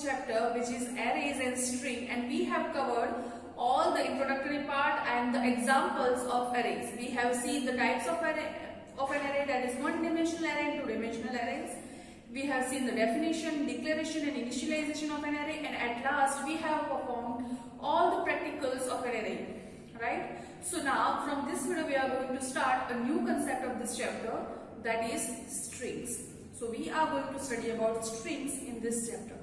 chapter, which is arrays and string, and we have covered all the introductory part and the examples of arrays. We have seen the types of an array, that is one-dimensional array and two-dimensional arrays. We have seen the definition, declaration and initialization of an array, and at last we have performed all the practicals of an array, right? So now from this video we are going to start a new concept of this chapter, that is strings. So we are going to study about strings in this chapter.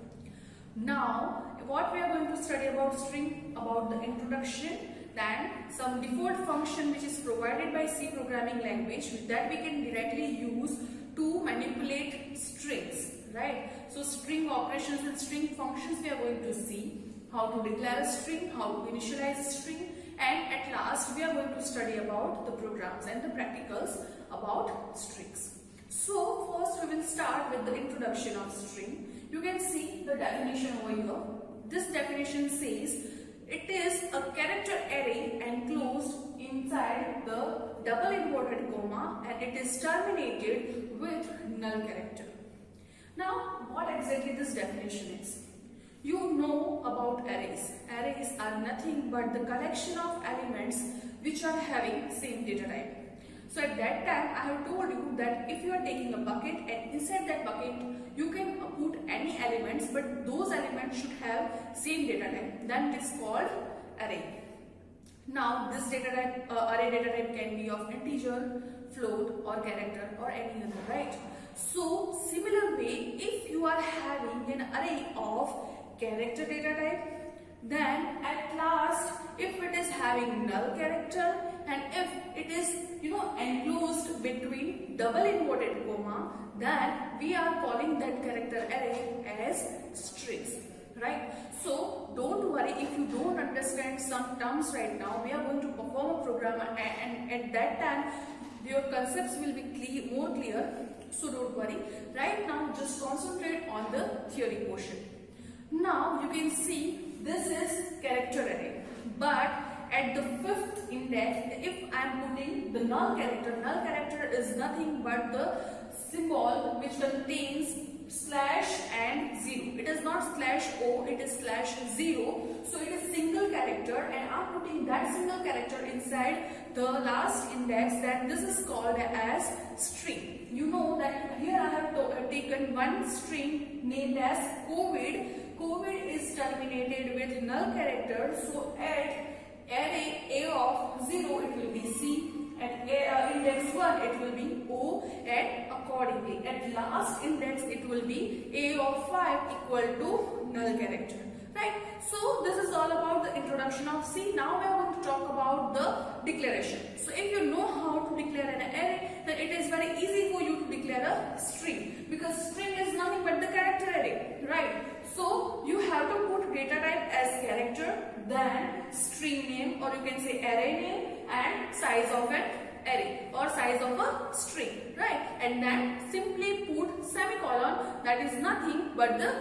Now what we are going to study about string, about the introduction, then some default function which is provided by C programming language that we can directly use to manipulate strings, right? So string operations and string functions we are going to see, how to declare a string, how to initialize a string, and at last we are going to study about the programs and the practicals about strings. So first we will start with the introduction of string. You can see the definition over here. This definition says it is a character array enclosed inside the double inverted comma and it is terminated with null character. Now what exactly this definition is? You know about arrays. Arrays are nothing but the collection of elements which are having same data type. So at that time I have told you that if you are taking a bucket and inside that bucket you can put any elements, but those elements should have same data type, then it is called array. Now this data type, array data type can be of integer, float or character or any other, right? So similar way, if you are having an array of character data type, then at last if it is having null character and if it is enclosed between double inverted comma, then we are calling that character array as strings, right? So don't worry if you don't understand some terms right now. We are going to perform a program and at that time your concepts will be more clear, so don't worry. Right now just concentrate on the theory portion. Now you can see this is character array, but at the fifth index, if I am putting the null character is nothing but the symbol which contains slash and 0. It is not slash o, it is slash 0. So it is single character and I am putting that single character inside the last index, then this is called as string. You know that here I have taken one string named as COVID. COVID is terminated with null character, so at array A of 0 it will be C, at index 1 it will be O, and accordingly at last index it will be A of 5 equal to null character, right? So this is all about the introduction of C. Now we are going to talk about the declaration. So if you know how to declare an array, then it is very easy for you to declare a string, because string is nothing but the character array, right? So you have to put data type as character, then string name, or you can say array name, and size of an array or size of a string, right? And then simply put semicolon, that is nothing but the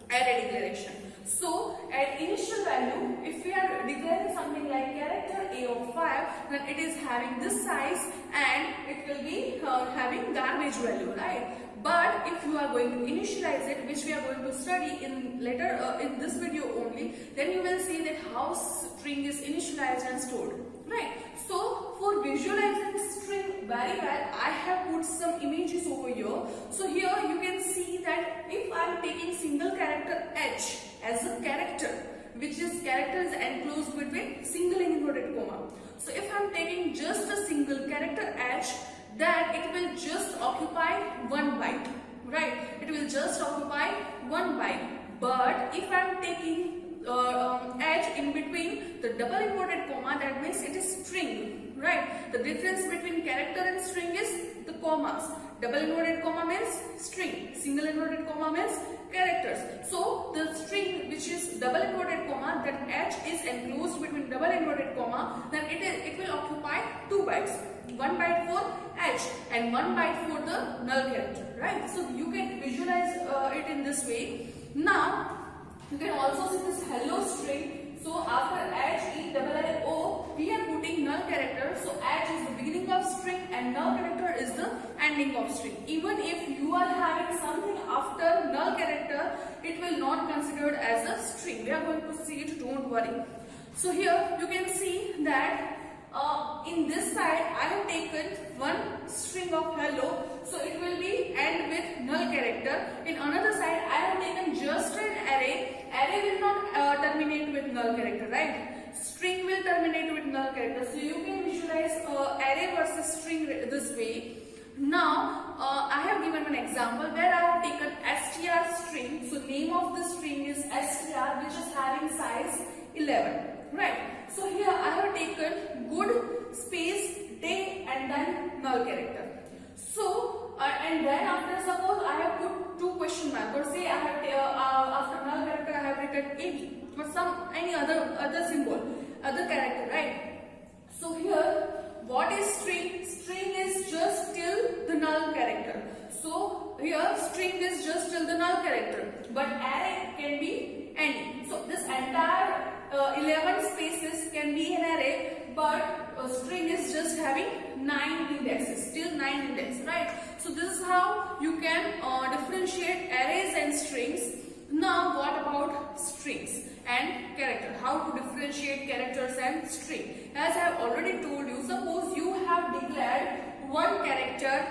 array declaration. So at initial value, if we are declaring something like character A of 5, then it is having this size and it will be having garbage value, right? But if you are going to initialize it, which we are going to study in later in this video only, then you will see that how string is initialized and stored, right? So for visualizing string very well, I have put some images over here. So here you can see that if I am taking single character H as a character, which is characters enclosed between single inverted comma. So if I am taking just a single character H, then it will just occupy 1 byte, right? It will just occupy 1 byte. But if I am taking H in between the double inverted comma, that means it is string, right? The difference between character and string is the commas. Double inverted comma means string, single inverted comma means characters. So the string which is double inverted comma, that H is enclosed between double inverted comma, then it will occupy 2 bytes. 1 byte for H and 1 byte for the null character, right? So you can visualize it in this way. Now you can also see this hello string. So after H, E, double L, O, we are putting null character. So H is the beginning of string and null character is the ending of string. Even if you are having something after null character, it will not considered as a string. We are going to see it, don't worry. So here you can see that in this side I have taken one string of hello, so it will be end with null character. In another side I have taken just an array. Array will not terminate with null character, right? String will terminate with null character. So you can visualize array versus string this way. Now I have given an example where I have taken str string. So name of the string is str, which is having size 11, right? So here I have taken good space day and then null character. So and then after suppose I have put 2 question mark, or say I have after null character I have written AB or some any other symbol, other character, right? So here what is string? String is just till the null character. So here string is just till the null character, but array can be any. So this entire 11 spaces can be an array, but a string is just having 9 indexes, till 9 indexes, right? So this is how you can differentiate arrays and strings. Now what about strings and character? How to differentiate characters and string? As I have already told you, suppose you have declared one character,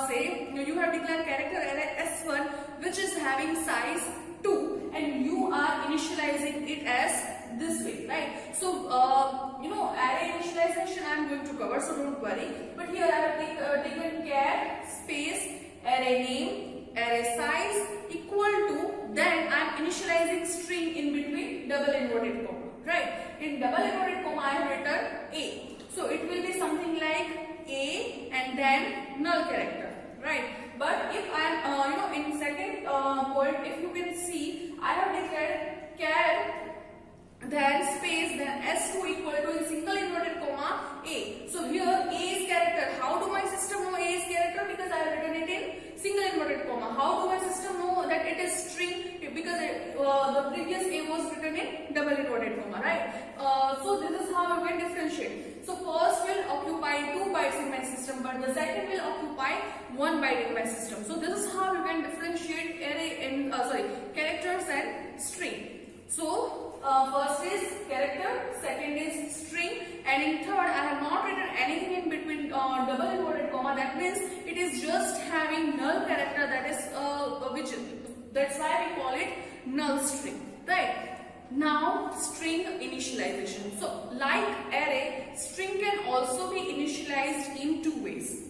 say you have declared character array S1 which is having size 2 and you are initializing it as this way, right? So array initialization I am going to cover, so don't worry. But here I have taken char space array name array size equal to, then I am initializing string in between double inverted comma, right? In double inverted comma I have written A, so it will be something like A and then null character, right? But if I am in second point, if you can see, I have declared char then space then S2 equal to in single inverted comma A. So here A is character. How do my system know A is character? Because I have written it in single inverted comma. How do my system know that it is string? Because the previous A was written in double inverted comma, right? So this is how we can differentiate. So first will occupy 2 bytes in my system, but the second will occupy 1 byte in my system. So this is how you can differentiate array and characters and string. So first is character, second is string, and in third I have not written anything in between double inverted comma. That means it is just having null character, that is that's why we call it null string, right? Now string initialization. So like array, string can also be initialized in 2 ways.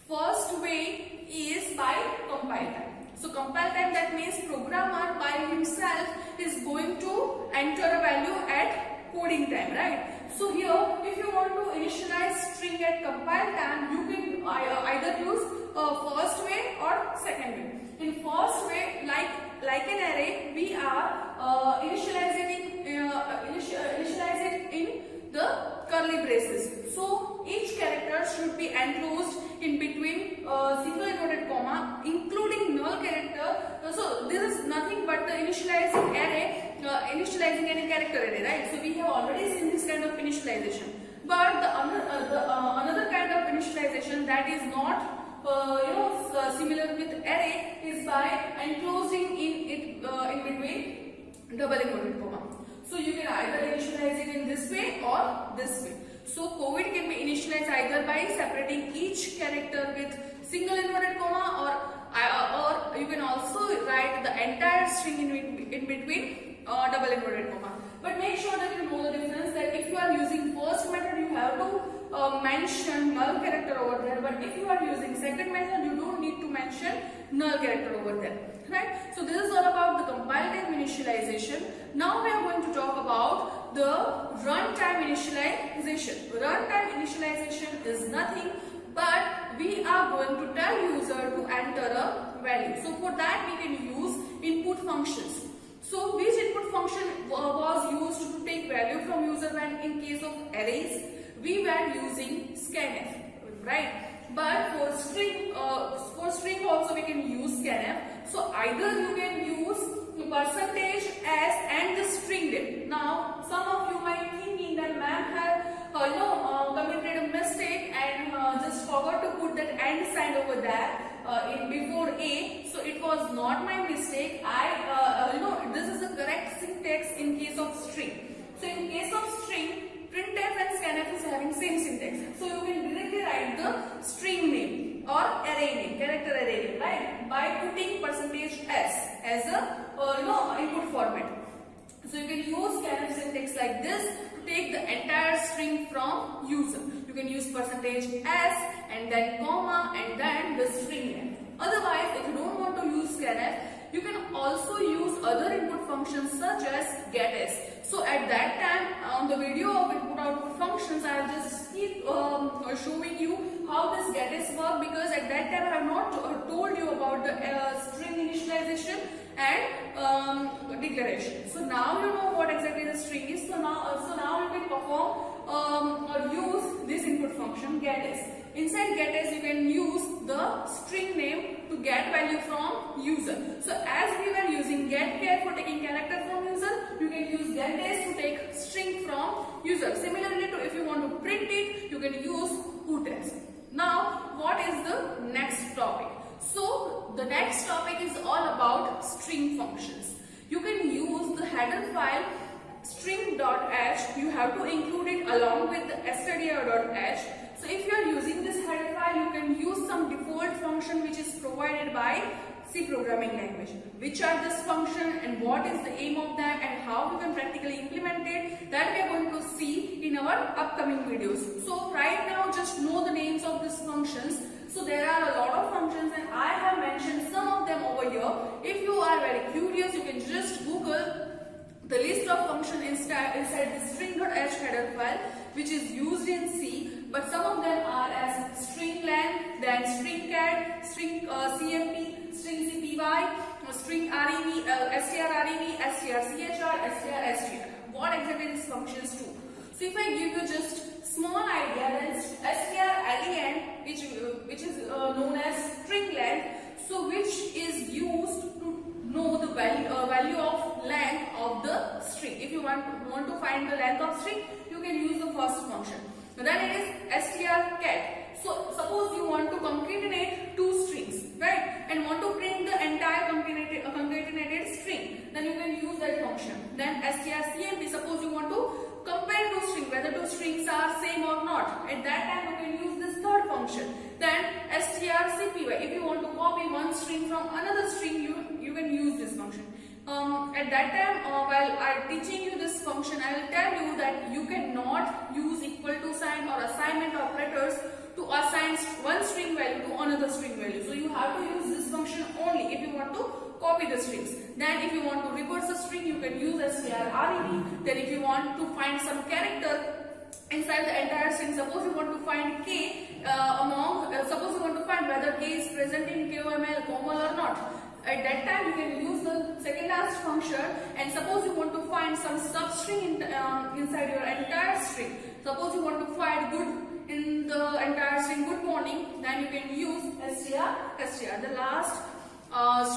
First way is by compile time. So compile time, that means programmer by himself is going to enter a value at coding time, right? So here if you want to initialize string at compile time, you can either use first way or second way. In first way, like an array, we are initializing it in the curly braces. So each character should be enclosed in between single inverted comma, including null character. So this is nothing but the initializing array, initializing any character array, right? So we have already seen this kind of initialization. But the another kind of initialization that is not similar with array is by enclosing in between double inverted comma. So you can either initialize it in this way or this way. So COVID can be initialized either by separating each character with single inverted comma, or you can also write the entire string in between double inverted comma. But make sure that you know the difference, that if you are using first method, you have to mention null character over there, but if you are using second method, you don't need to mention null character over there, right? So this is all about the compile time initialization. Now we are going to talk about the runtime initialization. Runtime initialization is nothing but we are going to tell user to enter a value. So for that we can use input functions. So which input function was used to take value from user when in case of arrays? We were using scanf, right? But for string also we can use scanf. So either you can use percentage s and the string name. Now some of you might thinking that ma'am had committed a mistake and just forgot to put that and sign over there in before a. So it was not my mistake. This is the correct syntax in case of string. So in case of string, printf and scanf is having same syntax. So you can directly write the string name or array name, character array name, right? By putting percentage s as a input format. So you can use scanf syntax like this to take the entire string from user. You can use percentage s and then comma and then the string name. Otherwise, if you don't want to use scanf, you can also use other input functions such as getS. So at that time on the video of input output functions, I will just keep showing you how this getS work, because at that time I have not told you about the string initialization and declaration. So now you know what exactly the string is. So now you can perform or use this input function getS. Inside getS you can use the string name to get value from user. So as we were using getChar for taking character from user, you can use getS to take string from user. Similarly to if you want to print it, you can use putS. Now what is the next topic? So the next topic is all about string functions. You can use the header file string.h. You have to include it along with the stdio.h. So if you are using this header file, you can use some default function which is provided by C programming language. Which are this function and what is the aim of that and how we can practically implement it, that we are going to see in our upcoming videos. So right now just know the names of these functions. So there are a lot of functions and I have mentioned some of them over here. If you are very curious, you can just Google the list of functions inside the string.h header file which is used in C, but some of them are as string len, then string cat, string cmp, string cpy, string rev, strrev, strchr, strstr. What exactly these functions do? So if I give you just small idea, then strlen, which is known as string length, so which is used to know the value of length of the string. If you want to find the length of string, you can use the first function. Then it is strcat. So suppose you want to concatenate two strings, right, and want to print the entire concatenated string, then you can use that function. Then strcmp, suppose you want to compare two strings, whether two strings are same or not. At that time you can use this third function. Then strcpy, if you want to copy one string from another string, you can use this function. At that time, while I'm teaching you this function, I will tell you that you cannot use equal to sign or assignment operators to assign one string value to another string value. So you have to use this function only if you want to copy the strings. Then if you want to reverse a string, you can use strrev. Then if you want to find some character inside the entire string, suppose you want to find k suppose you want to find whether k is present in KOML, Komal or not. At that time you can use the second last function, and suppose you want to find some substring inside your entire string. Suppose you want to find good in the entire string good morning, then you can use str. The last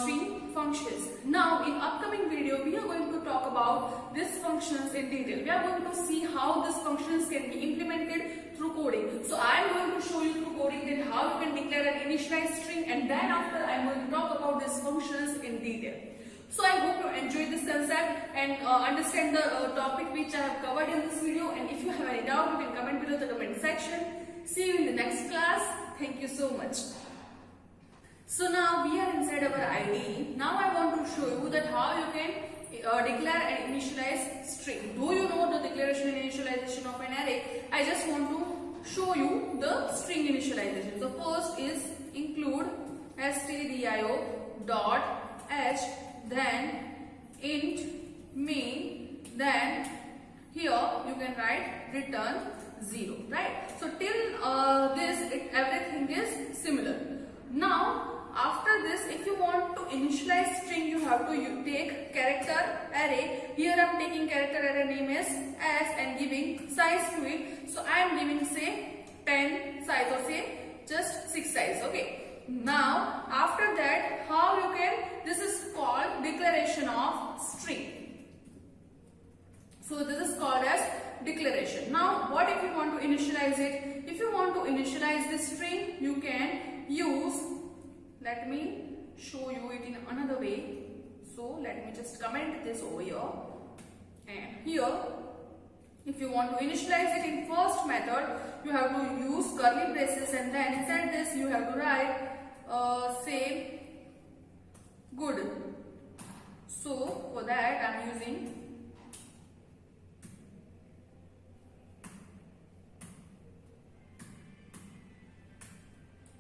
string functions. Now in upcoming video we are going to talk about these functions in detail. We are going to see how these functions can be implemented through coding. So I am going to show you through coding that how you can declare an initialized string, and then after I am going to talk about these functions in detail. So I hope you enjoyed this concept and understand the topic which I have covered in this video, and if you have any doubt you can comment below the comment section. See you in the next class. Thank you so much. So now we are inside our IDE. Now I want to show you that how you can declare an initialized string. Do you know the declaration and initialization of an array? I just want to show you the string initialization. So first is include stdio dot h, then int main, then here you can write return 0, right? So till everything is similar. Now after this, if you want to initialize string, you have to take character array. Here I am taking character array name as s and giving size to it. So I am giving say 10 size or say just 6 size. Okay. Now after that, how you can, this is called declaration of string. So this is called as declaration. Now what if you want to initialize it? If you want to initialize this string, you can use, let me show you it in another way. So let me just comment this over here, and here if you want to initialize it in first method, you have to use curly braces, and then inside this you have to write say good. So for that I am using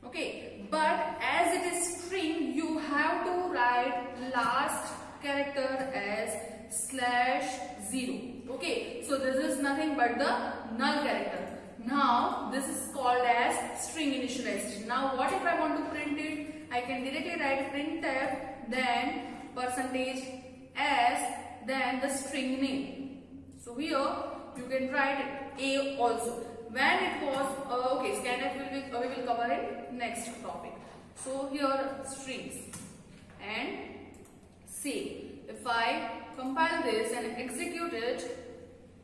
okay, but as it is string, you have to write last character as /0. Okay, so this is nothing but the null character. Now this is called as string initialization. Now what if I want to print it? I can directly write printf, then %s, then the string name. So here you can write a also. When it was okay, scanf we will cover it next topic. So here strings, and say if I compile this and execute it,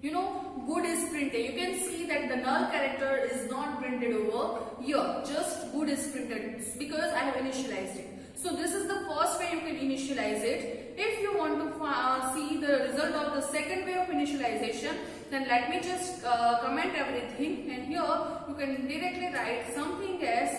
you know good is printed. You can see that the null character is not printed over here, just good is printed because I have initialized it. So this is the first way you can initialize it. If you want to see the result of the second way of initialization, then let me just comment everything, and here you can directly write something as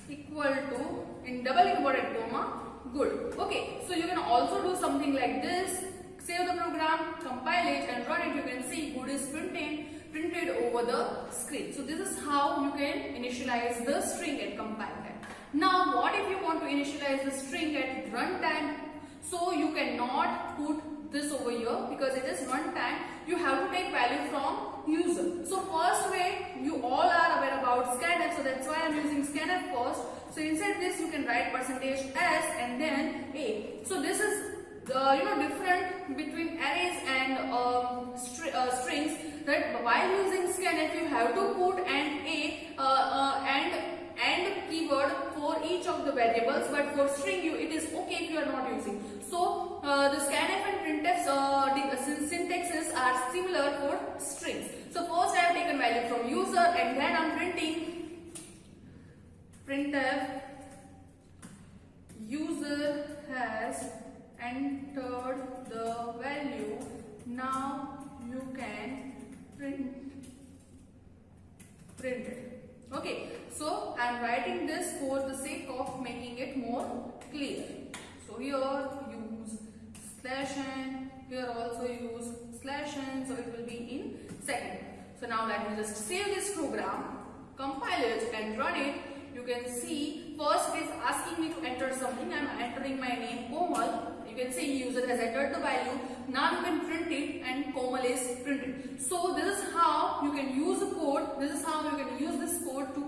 equal to in double inverted comma good. Okay, so you can also do something like this. Save the program, compile it and run it. You can see good is printed over the screen. So this is how you can initialize the string and compile that. Now what if you want to initialize the string at runtime? So you cannot put this over here because it is runtime. You have to take value from user. So first way, you all are aware about scanf, so that's why I am using scanf first. So inside this you can write %s and then a. So this is the different between arrays and strings, that while using scanf you have to put an a and keyword for each of the variables, but for string it is okay if you are not using. So the scanf and printf syntaxes are similar for strings. So first I have taken value from user, and then I am printing printf user has entered the value. Now you can print it. Okay, so I am writing this for the sake of making it more clear. So here use /n, here also use /n, so it will be in second. So now let me just save this program, compile it and run it. You can see first it is asking me to enter something. I am entering my name Komal. You can see user has entered the value. Now you can print it and Komal is printed. So this is how you can use the code. This is how you can use this code to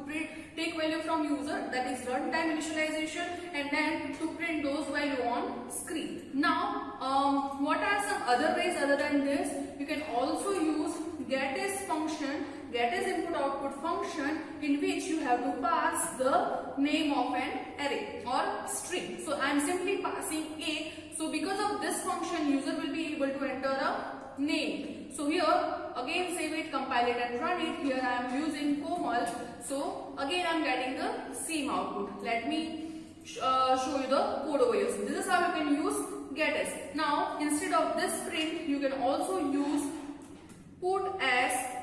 take value from user, that is runtime initialization, and then to print those value on screen. Now what are some other ways other than this? You can also use getIs function get is input output function in which you have to pass the name of an array or string. So I am simply passing a. So because of this function, user will be able to enter a name. So here again save it, compile it and run it. Here I am using Komal. So again I am getting the same output. Let me show you the code over here. So this is how you can use getAs. Now instead of this print, you can also use putAs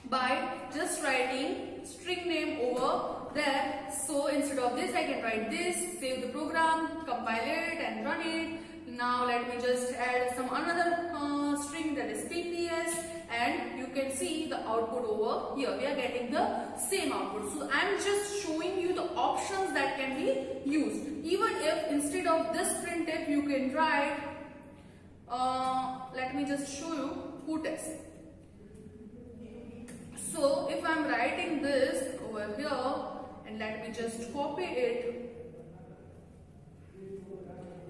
by just writing string name over there. So instead of this, I can write this, save the program, compile it and run it. Now let me just add some another string, that is pps, and you can see the output over here. We are getting the same output. So I am just showing you the options that can be used. Even if instead of this printf you can write, let me just show you putAs. So if I am writing this over here, and let me just copy it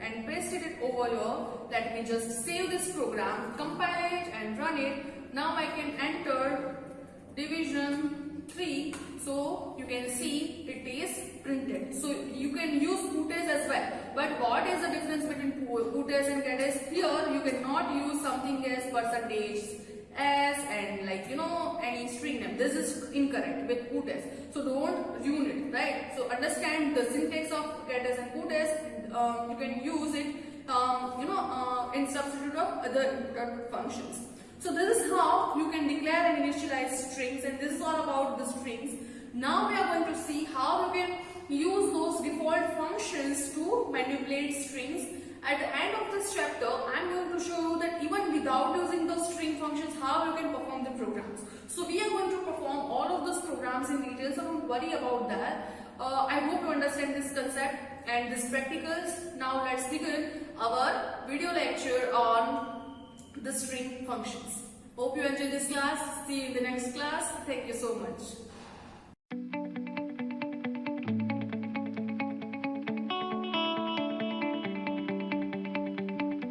and pasted it over here. Let me just save this program, compile it and run it. Now I can enter division 3. So you can see it is printed. So you can use putAs as well. But what is the difference between putAs and getAs? Here you cannot use something as percentage s and any string name. This is incorrect with putAs. So don't ruin it, right? So understand the syntax of getAs and putAs. You can use it in substitute of other functions. So this is how you can declare and initialize strings, and this is all about the strings. Now we are going to see how you can use those default functions to manipulate strings. At the end of this chapter, I am going to show you that even without using those string functions, how you can perform the programs. So we are going to perform all of those programs in detail, so don't worry about that. I hope you understand this concept and this practicals. Now let's begin our video lecture on the string functions. Hope you enjoyed this class. See you in the next class. Thank you so much.